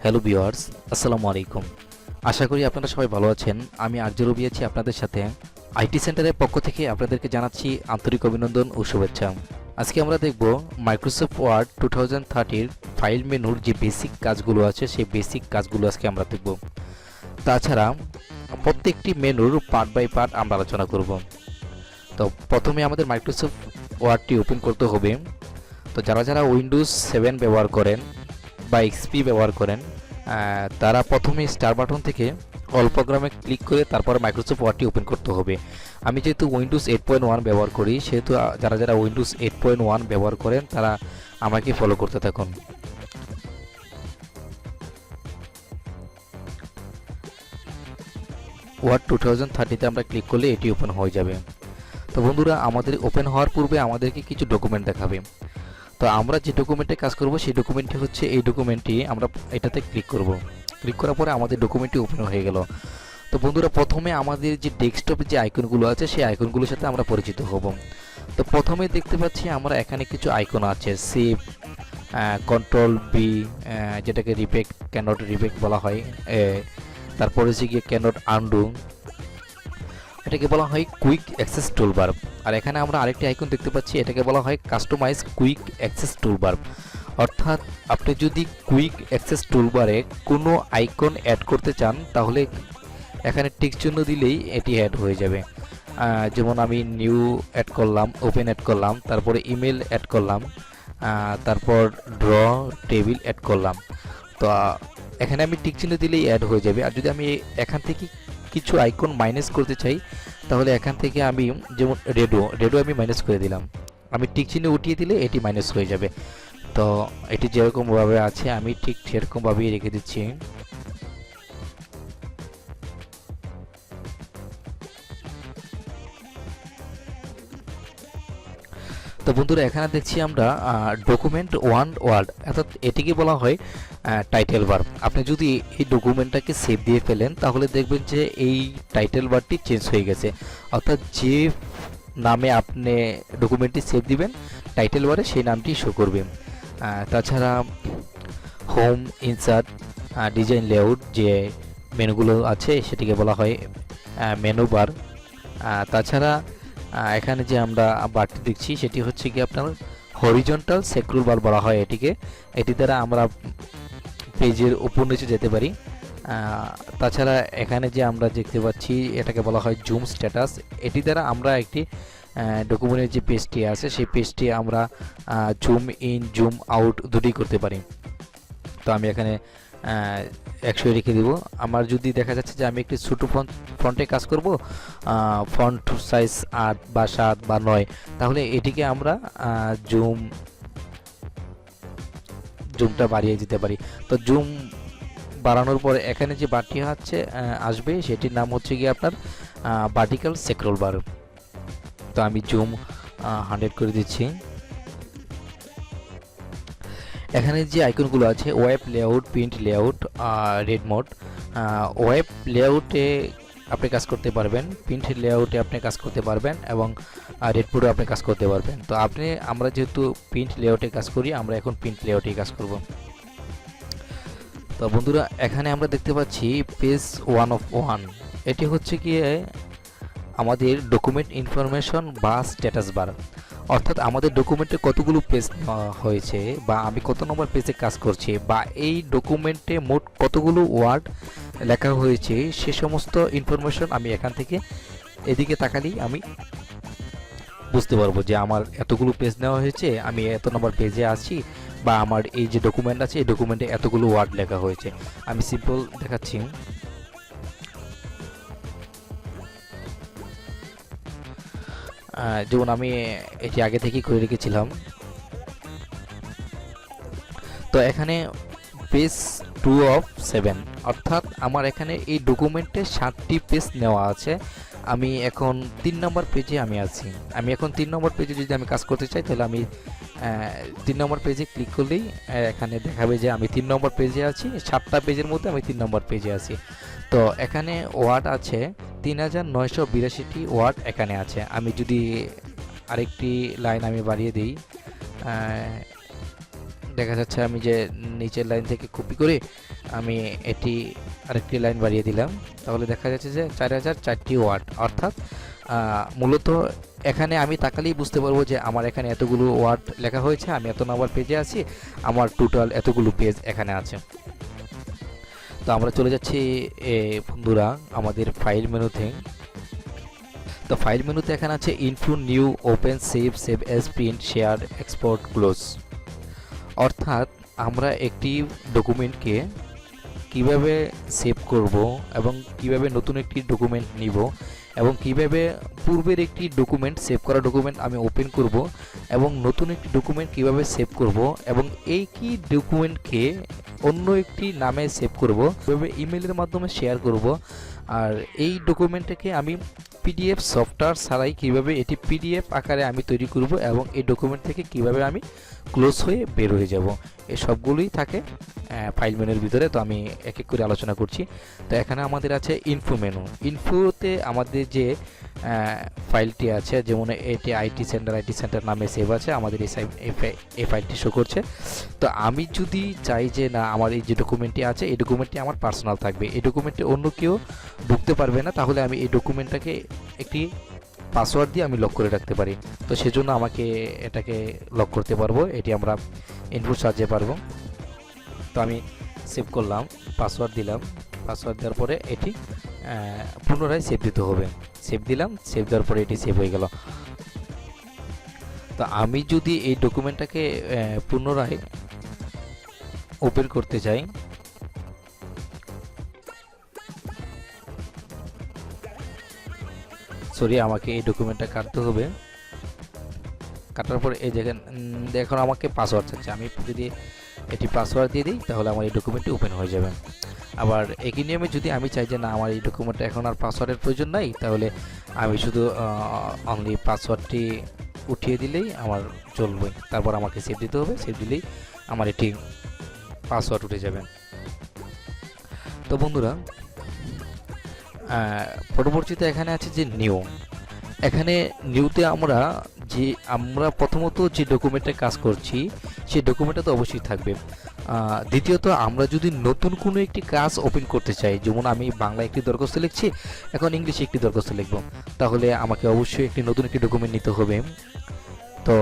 Hello viewers, আসসালামু আলাইকুম। আশা করি আপনারা সবাই ভালো আছেন। আমি আরজু রবি আছি আপনাদের সাথে। আইটি সেন্টারের পক্ষ থেকে আপনাদেরকে জানাচ্ছি আন্তরিক অভিনন্দন ও শুভেচ্ছা। আজকে আমরা দেখব মাইক্রোসফট ওয়ার্ড 2030 ফাইল মেনুর যে বেসিক কাজগুলো আছে সেই বেসিক কাজগুলো আজকে আমরা দেখব। তাছাড়া প্রত্যেকটি মেনুর পার্ট বাই পার্ট আমরা আলোচনা করব। তো প্রথমে আমাদের মাইক্রোসফট ওয়ার্ডটি ওপেন করতে হবে। তো যারা উইন্ডোজ 7 ব্যবহার করেন বা এক্সপি ব্যবহার করেন তারা প্রথমে স্টার বাটন থেকে অল প্রোগ্রামে ক্লিক করে তারপরে মাইক্রোসফট ওয়ার্ডটি ওপেন করতে হবে। আমি যেহেতু উইন্ডোজ 8.1 ব্যবহার করি সেহেতু যারা উইন্ডোজ 8.1 ব্যবহার করেন তারা আমাকে ফলো করতে থাকুন। ওয়ার্ড 2030তে আমরা ক্লিক করলে এটি ওপেন হয়ে যাবে। তো বন্ধুরা, আমাদের ওপেন হওয়ার পূর্বে আমাদেরকে কিছু ডকুমেন্ট দেখাবে। তো আমরা যে ডকুমেন্টে কাজ করব সেই ডকুমেন্টটি হচ্ছে এই ডকুমেন্টটি। আমরা এটাতে ক্লিক করব। ক্লিক করার পরে আমাদের ডকুমেন্টটি ওপেন হয়ে গেল। তো বন্ধুরা, প্রথমে আমাদের যে ডেস্কটপে যে আইকনগুলো আছে সেই আইকনগুলোর সাথে আমরা পরিচিত হব। তো প্রথমে দেখতে পাচ্ছি আমরা এখানে কিছু আইকন আছে, সেভ, কন্ট্রোল বি, যেটাকে রিপেক্ট ক্যানট রিপেক্ট বলা হয়, তারপরে হচ্ছে গিয়ে ক্যানট আনডু, এটাকে বলা হয় কুইক অ্যাক্সেস টুলবার। আর এখানে আমরা আরেকটি আইকন দেখতে পাচ্ছি, এটাকে বলা হয় কাস্টমাইজ কুইক অ্যাক্সেস টুলবার। অর্থাৎ আপনি যদি কুইক অ্যাক্সেস টুলবারে কোনো আইকন অ্যাড করতে চান তাহলে এখানে টিক চিহ্ন দিলেই এটি অ্যাড হয়ে যাবে। যেমন আমি নিউ অ্যাড করলাম, ওপেন অ্যাড করলাম, তারপরে ইমেল অ্যাড করলাম, তারপর ড্র টেবিল অ্যাড করলাম। তো এখানে আমি টিক চিহ্ন দিলেই অ্যাড হয়ে যাবে। আর যদি আমি এখান থেকে কিছু আইকন মাইনাস করতে চাই তাহলে এখান থেকে আমি যেমন রেডো আমি মাইনাস করে দিলাম, আমি টিক চিহ্ন উঠিয়ে দিলে এটি মাইনাস হয়ে যাবে। তো এটি যেরকমভাবে আছে আমি ঠিক সেরকমভাবেই রেখে দিচ্ছি। তো বন্ধুরা, এখানে দেখছি আমরা ডকুমেন্ট ওয়ান ওয়ার্ড, অর্থাৎ এটিকে বলা হয় টাইটেল বার। আপনি যদি এই ডকুমেন্টটাকে সেভ দিয়ে ফেলেন তাহলে দেখবেন যে এই টাইটেল বারটি চেঞ্জ হয়ে গেছে। অর্থাৎ যে নামে আপনি ডকুমেন্টটি সেভ দিবেন টাইটেল বারে সেই নামটি শো করবে। তাছাড়া হোম, ইনসার্ট, ডিজাইন, লেআউট যে মেনুগুলো আছে সেটিকে বলা হয় মেনু বার। তাছাড়া এখানে যে আমরা বারটি দেখছি সেটি হচ্ছে কি আপনার হরিজন্টাল স্ক্রল বার বলা হয় এটিকে। এটি দ্বারা আমরা পেজের উপর নিচে যেতে পারি। তাছাড়া এখানে যে আমরা দেখতে পাচ্ছি এটাকে বলা হয় জুম স্ট্যাটাস। এটি দ্বারা আমরা একটি ডকুমেন্টের যে পেজটি আছে সেই পেজটি আমরা জুম ইন জুম আউট দুটোই করতে পারি। তো আমি এখানে 100 রেখে দিব। আমার যদি দেখা যাচ্ছে যে আমি একটি ছোটো ফন্টে কাজ করব, ফন্ট সাইজ 8 বা 7 বা 9, তাহলে এটিকে আমরা জুমটা বাড়িয়ে দিতে পারি। তো জুম বাড়ানোর পরে এখানে যে বারটি আসবে সেটির নাম হচ্ছে গিয়ে আপনার ভার্টিক্যাল স্ক্রল বার। তো আমি জুম 100 করে দিচ্ছি। এখানে যে আইকনগুলো আছে web layout, print layout, read mode, web লেআউটে আপনি কাজ করতে পারবেন, প্রিন্ট লেআউটে আপনি কাজ করতে পারবেন এবং রেড মোডে আপনি কাজ করতে পারবেন। তো আমরা যেহেতু প্রিন্ট লেআউটে কাজ করি, আমরা এখন প্রিন্ট লেআউটে কাজ করব। তো বন্ধুরা, এখানে আমরা দেখতে পাচ্ছি পেজ 1 of 1, এটি হচ্ছে গিয়ে আমাদের ডকুমেন্ট ইনফরমেশন বা স্ট্যাটাস বার। অর্থাৎ আমাদের ডকুমেন্টে কতগুলো পেজ হয়েছে বা আমি কত নম্বর পেজে কাজ করছি বা এই ডকুমেন্টে মোট কতগুলো ওয়ার্ড লেখা হয়েছে সে সমস্ত ইনফরমেশন আমি এখান থেকে এদিকে তাকালেই আমি বুঝতে পারবো যে আমার এতগুলো পেজ নেওয়া হয়েছে, আমি এত নম্বর পেজে আছি, বা আমার এই যে ডকুমেন্ট আছে এই ডকুমেন্টে এতগুলো ওয়ার্ড লেখা হয়েছে। আমি সিম্পল দেখাচ্ছি। যেমন আমি এটি আগে থেকেই করে রেখেছিলাম। তো এখানে পেজ 2 of 7, অর্থাৎ আমার এখানে এই ডকুমেন্টে 7টি পেজ নেওয়া আছে। আমি এখন 3 নম্বর পেজে আমি আছি। আমি এখন 3 নম্বর পেজে যদি আমি কাজ করতে চাই তাহলে আমি 3 নম্বর পেজে ক্লিক করলেই এখানে দেখাবে যে আমি 3 নম্বর পেজে আছি। 7টা পেজের মধ্যে আমি 3 নম্বর পেজে আছি। তো এখানে ওয়ার্ড আছে 3982টি ওয়ার্ড এখানে আছে। আমি যদি আরেকটি লাইন আমি বাড়িয়ে দিই, দেখা যাচ্ছে আমি যে নিচের লাইন থেকে কপি করে আমি এটি আরেকটি লাইন বাড়িয়ে দিলাম, তাহলে দেখা যাচ্ছে যে 4004টি ওয়ার্ড। অর্থাৎ মূলত এখানে আমি তাকালেই বুঝতে পারবো যে আমার এখানে এতগুলো ওয়ার্ড লেখা হয়েছে, আমি এত নাম্বার পেজে আছি, আমার টোটাল এতগুলো পেজ এখানে আছে। তো আমরা চলে যাচ্ছি বন্ধুরা আমাদের ফাইল মেনুতে। তো ফাইল মেনুতে এখানে আছে info, new, open, save, save age, print, share, export, close. অর্থাৎ আমরা একটি ডকুমেন্টকে কিভাবে সেভ করব এবং কিভাবে নতুন একটি ডকুমেন্ট নিব এবং কিভাবে পূর্বের একটি ডকুমেন্ট, সেভ করা ডকুমেন্ট আমি ওপেন করব এবং নতুন একটি ডকুমেন্ট কিভাবে সেভ করব এবং এই কি ডকুমেন্টকে অন্য একটি নামে সেভ করব, কিভাবে ইমেলের মাধ্যমে শেয়ার করব, আর এই ডকুমেন্টটাকে আমি পিডিএফ সফটওয়্যার ছাড়াই কিভাবে এটি পিডিএফ আকারে আমি তৈরি করব এবং এই ডকুমেন্ট থেকে কিভাবে আমি ক্লোজ হয়ে বের হয়ে যাব, এই সবগুলোই থাকে ফাইল মেনুর ভিতরে। তো আমি এক এক করে আলোচনা করছি। তো এখানে আমাদের আছে ইনফো মেনু। ইনফোতে আমাদের যে ফাইলটি আছে, যেমন এটি itCenter নামে সেভ আছে, আমাদের এই ফাইলটি শো করছে। তো আমি যদি চাই যে না আমার এই যে ডকুমেন্টটি আছে এই ডকুমেন্টটি আমার পার্সোনাল থাকবে, এই ডকুমেন্টে অন্য কেউ ঢুকতে পারবে না, তাহলে আমি এই ডকুমেন্টটাকে একটি পাসওয়ার্ড দিয়ে আমি লক করে রাখতে পারি। তো সেজন্য আমাকে এটাকে লক করতে পারবো, এটি আমরা ইনপুট সাহায্যে পারবো। তো আমি সেভ করলাম, পাসওয়ার্ড দিলাম, পাসওয়ার্ড দেওয়ার পরে এটি পুনরায় সেভ দিতে হবে। সেভ দিলাম, সেভ দেওয়ার পরে এটি সেভ হয়ে গেল। তো আমি যদি এই ডকুমেন্টটাকে পুনরায় ওপেন করতে চাই, সরি আমাকে এই ডকুমেন্টটা কাটতে হবে। কাটার পর এই দেখেন এখন আমাকে পাসওয়ার্ড চাচ্ছে, আমি যদি এটি পাসওয়ার্ড দিয়ে দিই তাহলে আমার এই ডকুমেন্টটি ওপেন হয়ে যাবে। আবার একই নিয়মে যদি আমি চাই যে না আমার এই ডকুমেন্টটা এখন আর পাসওয়ার্ডের প্রয়োজন নাই, তাহলে আমি শুধু অনলি পাসওয়ার্ডটি উঠিয়ে দিলেই আমার চলবে। তারপর আমাকে সেভ দিতে হবে, সেভ দিলেই আমার এটি পাসওয়ার্ড উঠে যাবে। তো বন্ধুরা পরবর্তীতে এখানে আছে যে নিউ। এখানে নিউতে আমরা প্রথমত যে ডকুমেন্টে কাজ করছি সেই ডকুমেন্টটা তো অবশ্যই থাকবে। দ্বিতীয়ত আমরা যদি নতুন কোনো একটি কাজ ওপেন করতে চাই, যেমন আমি বাংলা একটি দরখাস্ত লিখছি, এখন ইংলিশে একটি দরখাস্ত লিখব, তাহলে আমাকে অবশ্যই একটি নতুন একটি ডকুমেন্ট নিতে হবে। তো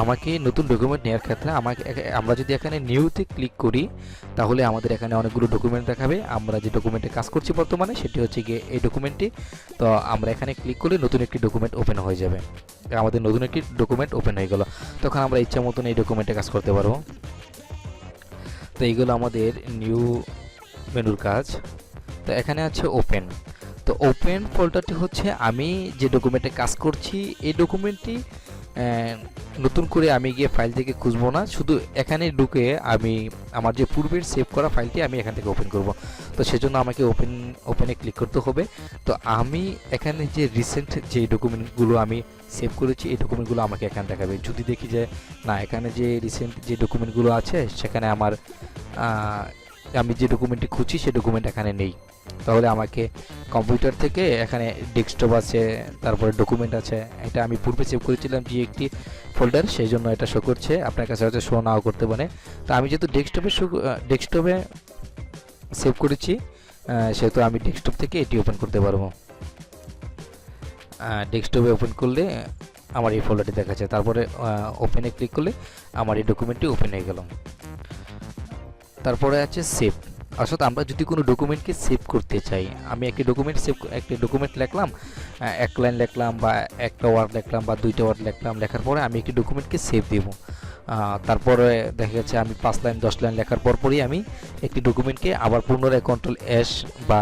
আমাকে নতুন ডকুমেন্ট নেওয়ার ক্ষেত্রে আমরা যদি এখানে নিউতে ক্লিক করি তাহলে আমাদের এখানে অনেকগুলো ডকুমেন্ট দেখাবে। আমরা যে ডকুমেন্টে কাজ করছি বর্তমানে সেটি হচ্ছে গিয়ে এই ডকুমেন্টটি। তো আমরা এখানে ক্লিক করলে নতুন একটি ডকুমেন্ট ওপেন হয়ে যাবে, আমাদের নতুন একটি ডকুমেন্ট ওপেন হয়ে গেল। তখন আমরা ইচ্ছা মতন এই ডকুমেন্টে কাজ করতে পারবো। তো এইগুলো আমাদের নিউ মেনুর কাজ। তো এখানে আছে ওপেন। তো ওপেন ফোল্ডারটি হচ্ছে আমি যে ডকুমেন্টে কাজ করছি এই ডকুমেন্টটি নতুন করে আমি গিয়ে ফাইল থেকে খুঁজবো না, শুধু এখানে ঢুকে আমি আমার যে পূর্বের সেভ করা ফাইলটি আমি এখান থেকে ওপেন করব। তো সেজন্য আমাকে ওপেনে ক্লিক করতে হবে। তো আমি এখানে যে রিসেন্ট যে ডকুমেন্টগুলো আমি সেভ করেছি এই ডকুমেন্টগুলো আমাকে এখানে দেখাবে। যদি দেখি যে না এখানে যে রিসেন্ট যে ডকুমেন্টগুলো আছে সেখানে আমি যে ডকুমেন্টটি খুঁজছি সেই ডকুমেন্ট এখানে নেই, তাহলে আমাকে কম্পিউটার থেকে এখানে ডেস্কটপ আছে, তারপরে ডকুমেন্ট আছে, এটা আমি পূর্বে সেভ করেছিলাম যে একটি ফোল্ডার, সেই জন্য এটা শো করছে, আপনার কাছে হয়তো শো নাও করতে পারে। তো আমি যেহেতু ডেস্কটপে সেভ করেছি সেহেতু আমি ডেস্কটপ থেকে এটি ওপেন করতে পারবো। ডেস্কটপে ওপেন করলে আমার এই ফোল্ডারটি দেখাচ্ছে, তারপরে ওপেনে ক্লিক করলে আমার এই ডকুমেন্টটি ওপেন হয়ে গেল। তারপরে আছে সেভ। অর্থাৎ আমরা যদি কোনো ডকুমেন্টকে সেভ করতে চাই, আমি একটি ডকুমেন্ট লিখলাম, এক লাইন লিখলাম বা একটা ওয়ার্ড লিখলাম বা দুইটা ওয়ার্ড লিখলাম, লেখার পরে আমি একটি ডকুমেন্টকে সেভ দেব। তারপরে দেখা যাচ্ছে আমি 5 লাইন 10 লাইন লেখার পরই আমি একটি ডকুমেন্টকে আবার পুনরায় Ctrl+S বা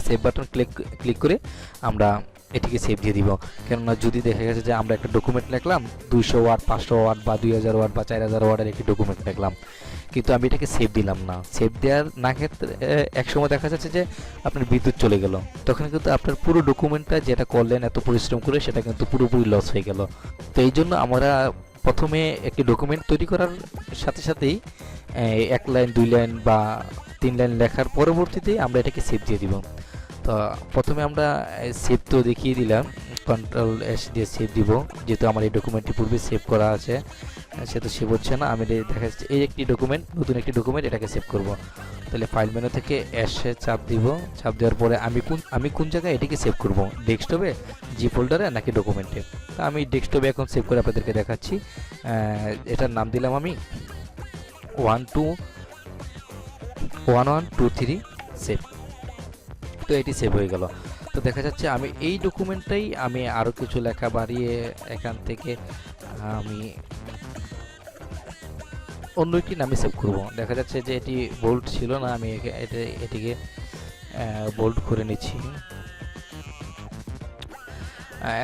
সেভ বাটন ক্লিক করে আমরা এটিকে সেভ দিয়ে দিব। কেননা যদি দেখা গেছে যে আমরা একটা ডকুমেন্ট লিখলাম 200 ওয়ার্ড 500 ওয়ার্ড বা 2000 ওয়ার্ড বা 4000 ওয়ার্ডের একটি ডকুমেন্ট লিখলাম, কিন্তু আমি এটাকে সেভ দিলাম না। সেভ দেওয়ার না ক্ষেত্রে একসময় দেখা যাচ্ছে যে আপনার বিদ্যুৎ চলে গেল, তখন কিন্তু আপনার পুরো ডকুমেন্টটা যেটা করলেন এত পরিশ্রম করে সেটা কিন্তু পুরোপুরি লস হয়ে গেল। তো এই জন্য আমরা প্রথমে একটি ডকুমেন্ট তৈরি করার সাথে সাথেই 1 লাইন 2 লাইন বা 3 লাইন লেখার পরবর্তীতে আমরা এটাকে সেভ দিয়ে দিব। তো প্রথমে আমরা সেভ তো দেখিয়ে দিলাম, Ctrl+S দিয়ে সেভ দিব, যেহেতু আমার এই ডকুমেন্টটি পূর্বে সেভ করা আছে। সেটা সেভ হচ্ছে না। আমি দেখা যাচ্ছে এই একটি ডকুমেন্ট, নতুন একটি ডকুমেন্ট, এটাকে সেভ করব। তাহলে ফাইল মেনু থেকে এসে চাপ দিব। চাপ দেওয়ার পরে আমি কোন জায়গায় এটিকে সেভ করব, ডেস্কটপে, জি ফোল্ডারে নাকি ডকুমেন্টে? তা আমি ডেস্কটপে এখন সেভ করে আপনাদেরকে দেখাচ্ছি। এটার নাম দিলাম আমি 1123 সেভ। তো এটি সেভ হয়ে গেল। তো দেখা যাচ্ছে আমি এই ডকুমেন্টটাই আমি আরও কিছু লেখা বাড়িয়ে এখান থেকে আমি অন্য একটি নামে সেভ করব। দেখা যাচ্ছে যে এটি বোল্ড ছিল না, আমি এটিকে বোল্ড করে নিচ্ছি।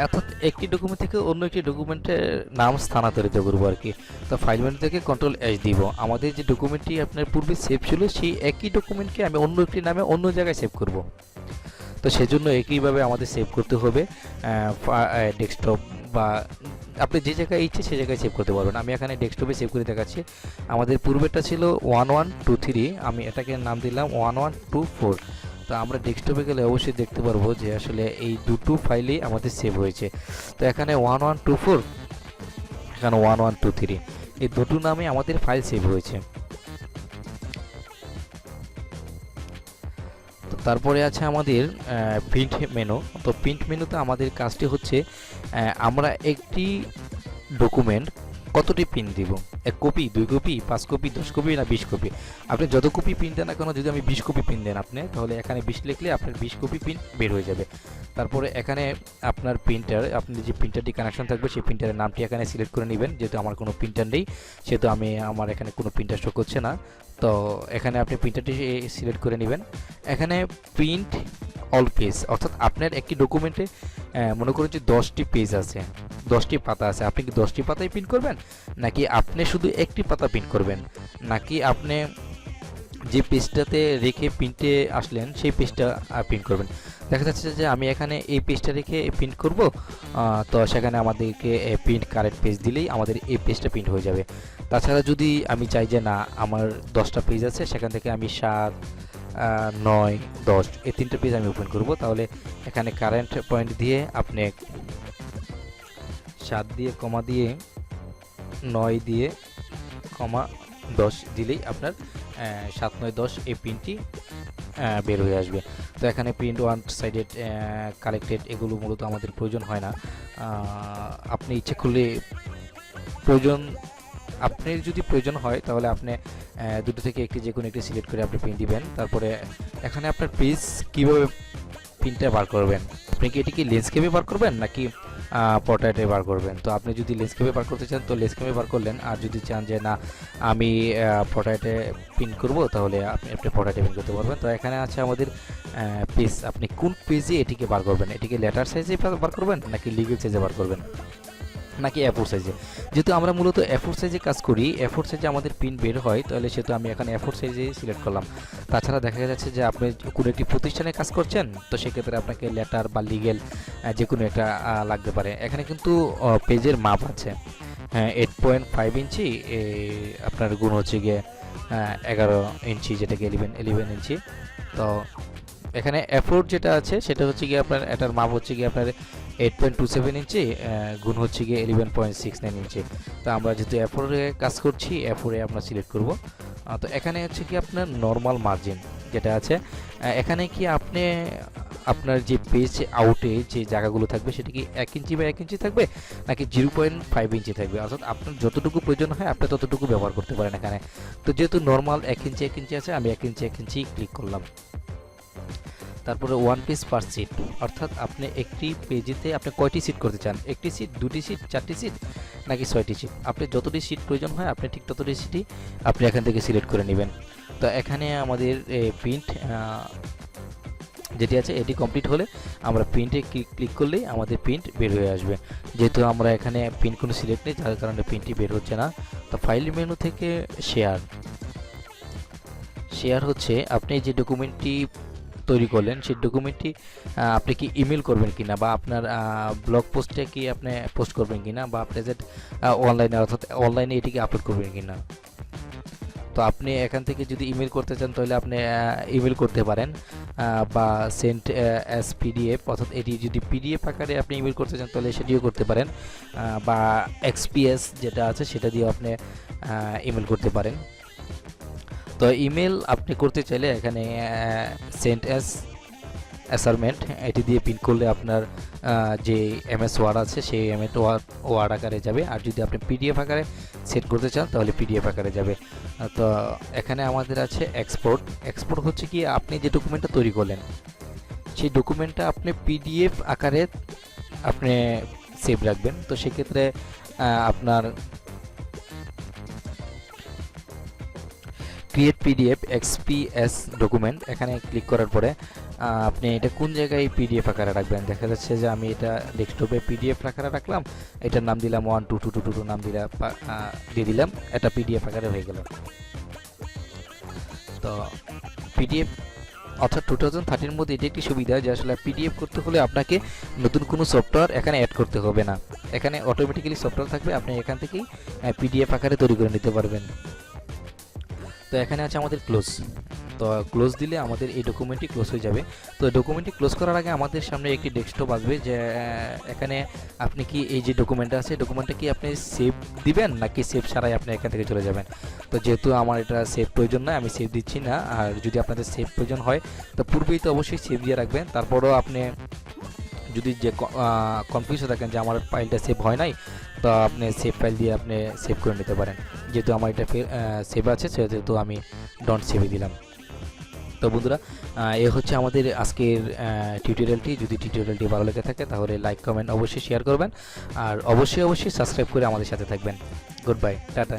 অর্থাৎ একটি ডকুমেন্ট থেকে অন্য একটি ডকুমেন্টের নাম স্থানান্তরিত করব আর কি। তো ফাইল মেনু থেকে কন্ট্রোল-এস দিব। আমাদের যে ডকুমেন্টটি আপনার পূর্বে সেভ ছিল সেই একই ডকুমেন্টকে আমি অন্য একটি নামে অন্য জায়গায় সেভ করব। তো সেজন্য একইভাবে আমাদের সেভ করতে হবে ডেস্কটপ বা আপনি যে জায়গায় ইচ্ছে সেই জায়গায় সেভ করতে পারবেন। আমি এখানে ডেস্কটপে সেভ করে দেখাচ্ছি। আমাদের পূর্বেরটা ছিল 1123, আমি এটাকে নাম দিলাম 1124। তো আমরা ডেস্কটপে গেলে অবশ্যই দেখতে পারবো যে আসলে এই দুটো ফাইলেই আমাদের সেভ হয়েছে। তো এখানে 1124, এখানে 1123, এই দুটো নামে আমাদের ফাইল সেভ হয়েছে। তো তারপরে আছে আমাদের প্রিন্ট মেনু। তো প্রিন্ট মেনুতে আমাদের কাজটি হচ্ছে আমরা একটি ডকুমেন্ট কতটি প্রিন্ট দিব, 1 কপি, 2 কপি, 5 কপি, 10 কপি না 20 কপি। আপনি যত কপি প্রিন্ট দেন না কেন, যদি আমি 20 কপি প্রিন্ট দেন আপনি, তাহলে এখানে 20 লিখলে আপনার 20 কপি প্রিন্ট বের হয়ে যাবে। তারপরে এখানে আপনার প্রিন্টার, আপনি যে প্রিন্টারটি কানেকশন থাকবে সেই প্রিন্টারের নামটি এখানে সিলেক্ট করে নেবেন। যেহেতু আমার কোনো প্রিন্টার নেই সেহেতু আমার এখানে কোনো প্রিন্টার শো করছে না। তো এখানে আপনি প্রিন্টারটি সিলেক্ট করে নেবেন। এখানে প্রিন্ট অল পেজ, অর্থাৎ আপনার একটি ডকুমেন্টে মনে করুন যে 10টি পেজ আছে, 10টি পাতা আছে, আপনি কি 10টি পাতায় প্রিন্ট করবেন, নাকি আপনি শুধু একটি পাতা প্রিন্ট করবেন, নাকি আপনি যে পেজটাতে রেখে প্রিন্টে আসলেন সেই পেজটা প্রিন্ট করবেন? দেখা যাচ্ছে যে আমি এখানে এই পেজটা রেখে প্রিন্ট করব। তো সেখানে আমাদেরকে প্রিন্ট কারেক্ট পেজ দিলেই আমাদের এই পেজটা প্রিন্ট হয়ে যাবে। তাছাড়া যদি আমি চাই যে না, আমার 10টা পেজ আছে, সেখান থেকে আমি 7, 9, 10 এই 3টে পেজ আমি ওপেন করব, তাহলে এখানে কারেন্ট পয়েন্ট দিয়ে আপনি 7 দিয়ে কমা দিয়ে 9 দিয়ে কমা 10 দিলেই আপনার 7, 9, 10 এই প্রিন্টটি বের হয়ে আসবে। তো এখানে প্রিন্ট ওয়ান সাইডেড, কালেক্টেড এগুলো মূলত আমাদের প্রয়োজন হয় না। আপনি ইচ্ছে করলে আপনার যদি প্রয়োজন হয় তাহলে আপনি দুটো থেকে একটি যে কোনো একটি সিলেক্ট করে আপনি প্রিন্ট দিবেন। তারপরে এখানে আপনার পেজ কীভাবে প্রিন্টটা বার করবেন, আপনি কি এটিকে ল্যান্ডস্কেপে বার করবেন নাকি পোর্ট্রেটে বার করবেন? তো আপনি যদি ল্যান্ডস্কেপে বার করতে চান তো ল্যান্ডস্কেপে বার করলেন, আর যদি চান যে না আমি পোর্ট্রেটে প্রিন্ট করব তাহলে আপনি পোর্ট্রেটে প্রিন্ট করতে পারবেন। তো এখানে আছে আমাদের পেজ, আপনি কোন পেজে এটিকে বার করবেন, এটিকে লেটার সাইজে বার করবেন নাকি লিগেল সাইজে বার করবেন নাকি A4 সাইজে? যেহেতু আমরা মূলত A4 সাইজে কাজ করি, A4 সাইজে আমাদের প্রিন্ট বের হয়, তাহলে সেহেতু আমি এখানে A4 সাইজে সিলেক্ট করলাম। তাছাড়া দেখা যাচ্ছে যে আপনি কোনো একটি প্রতিষ্ঠানে কাজ করছেন, তো সেক্ষেত্রে আপনাকে লেটার বা লিগেল যে কোনো একটা লাগতে পারে। এখানে কিন্তু পেজের মাপ আছে, 8.5 ইঞ্চি, আপনার গুণ হচ্ছে গিয়ে 11 ইঞ্চি, যেটাকে 11 ইঞ্চি। তো এখানে A4 যেটা আছে সেটা হচ্ছে গিয়ে আপনার, এটার মাপ হচ্ছে গিয়ে আপনার 8.27 ইঞ্চি, গুণ হচ্ছে গিয়ে 11.69 ইঞ্চি। তো আমরা যেহেতু A4 এ কাজ করছি, A4 এ আমরা সিলেক্ট করব। তো এখানে হচ্ছে কি আপনার নর্মাল মার্জিন যেটা আছে, এখানে কি আপনি আপনার যে পেজ আউটে যে জায়গাগুলো থাকবে সেটা কি 1 ইঞ্চি বা 1 ইঞ্চি থাকবে নাকি 0.5 ইঞ্চি থাকবে? অর্থাৎ আপনার যতটুকু প্রয়োজন হয় আপনি ততটুকু ব্যবহার করতে পারেন এখানে। তো যেহেতু নর্মাল 1 ইঞ্চি 1 ইঞ্চি আছে, আমি 1 ইঞ্চি 1 ইঞ্চি ক্লিক করলাম। তারপরে 1 পেজ পার সিট, অর্থাৎ আপনি একটি পেজেতে আপনি কয়টি সিট করতে চান, 1টি সিট, 2টি সিট, 4টি সিট নাকি 6টি সিট? আপনি যতটি সিট প্রয়োজন হয় আপনি ঠিক ততটি সিটই আপনি এখান থেকে সিলেক্ট করে নেবেন। তো এখানে আমাদের প্রিন্ট যেটি আছে এটি কমপ্লিট হলে আমরা প্রিন্টে ক্লিক করলেই আমাদের প্রিন্ট বের হয়ে আসবে। যেহেতু আমরা এখানে প্রিন্ট কোনো সিলেক্ট নেই যার কারণে প্রিন্টটি বের হচ্ছে না। তো ফাইল মেনু থেকে শেয়ার হচ্ছে আপনি যে ডকুমেন্টটি তৈরি করলেন সেই ডকুমেন্টটি আপনি কি ইমেল করবেন কিনা, বা আপনার ব্লগ পোস্টে কি আপনি পোস্ট করবেন কিনা, বা আপনি যে অনলাইনে, অর্থাৎ অনলাইনে এটিকে আপলোড করবেন কিনা। তো আপনি এখান থেকে যদি ইমেল করতে চান তাহলে আপনি ইমেল করতে পারেন, বা সেন্ড অ্যাজ পিডিএফ, অর্থাৎ এটি যদি পিডিএফ আকারে আপনি ইমেল করতে চান তাহলে সেটিও করতে পারেন, বা এক্সপিএস যেটা আছে সেটা দিয়ে আপনি ইমেল করতে পারেন। তো ইমেল আপনি করতে চাইলে এখানে সেন্ড অ্যাজ অ্যাসাইনমেন্ট এটি দিয়ে পিন করলে আপনার যে এমএস ওয়ার্ড আছে সেই এমএস ওয়ার্ড আকারে যাবে, আর যদি আপনি পিডিএফ আকারে সেট করতে চান তাহলে পিডিএফ আকারে যাবে। তো এখানে আমাদের আছে এক্সপোর্ট। এক্সপোর্ট হচ্ছে কি আপনি যে ডকুমেন্টটা তৈরি করলেন সেই ডকুমেন্টটা আপনি পিডিএফ আকারে আপনি সেভ রাখবেন। তো সেক্ষেত্রে আপনার ক্রিয়েট পিডিএফ এক্সপিএস ডকুমেন্ট এখানে ক্লিক করার পরে আপনি এটা কোন জায়গায় পিডিএফ আকারে রাখবেন। দেখা যাচ্ছে যে আমি এটা ডেস্কটপে পিডিএফ আকারে রাখলাম, এটার নাম দিলাম 12222 নাম দিয়ে দিলাম, এটা পিডিএফ আকারে হয়ে গেল। তো পিডিএফ অর্থাৎ 2013 মধ্যে এটি একটি সুবিধা যে আসলে পিডিএফ করতে হলে আপনাকে নতুন কোনো সফটওয়্যার এখানে অ্যাড করতে হবে না, এখানে অটোমেটিক্যালি সফটওয়্যার থাকবে, আপনি এখান থেকেই পিডিএফ আকারে তৈরি করে নিতে পারবেন। তো এখানে আছে আমাদের ক্লোজ। তো ক্লোজ দিলে আমাদের এই ডকুমেন্টটি ক্লোজ হয়ে যাবে। তো ডকুমেন্টটি ক্লোজ করার আগে আমাদের সামনে একটি ডেস্কটপ আসবে, যে এখানে আপনি কি এই যে ডকুমেন্টটা আছে ডকুমেন্টটা কি আপনি সেভ দিবেন নাকি সেভ ছাড়াই আপনি এখান থেকে চলে যাবেন। তো যেহেতু আমার এটা সেভ প্রয়োজন নয় আমি সেভ দিচ্ছি না, আর যদি আপনাদের সেভ প্রয়োজন হয় তো পূর্বেই তো অবশ্যই সেভ দিয়ে রাখবেন। তারপরেও আপনি যদি যে কনফিউজ থাকেন যে আমার ফাইলটা সেভ হয় নাই, তো আপনি সেভ ফাইল দিয়ে আপনি সেভ করে নিতে পারেন। যেহেতু আমার এটা সেভ আছে সেহেতু আমি ডন্ট সেভে দিলাম। তো বন্ধুরা এ হচ্ছে আমাদের আজকের টিউটোরিয়ালটি। যদি টিউটোরিয়ালটি ভালো লেগে থাকে তাহলে লাইক কমেন্ট অবশ্যই শেয়ার করবেন, আর অবশ্যই সাবস্ক্রাইব করে আমাদের সাথে থাকবেন। Good bye, tata.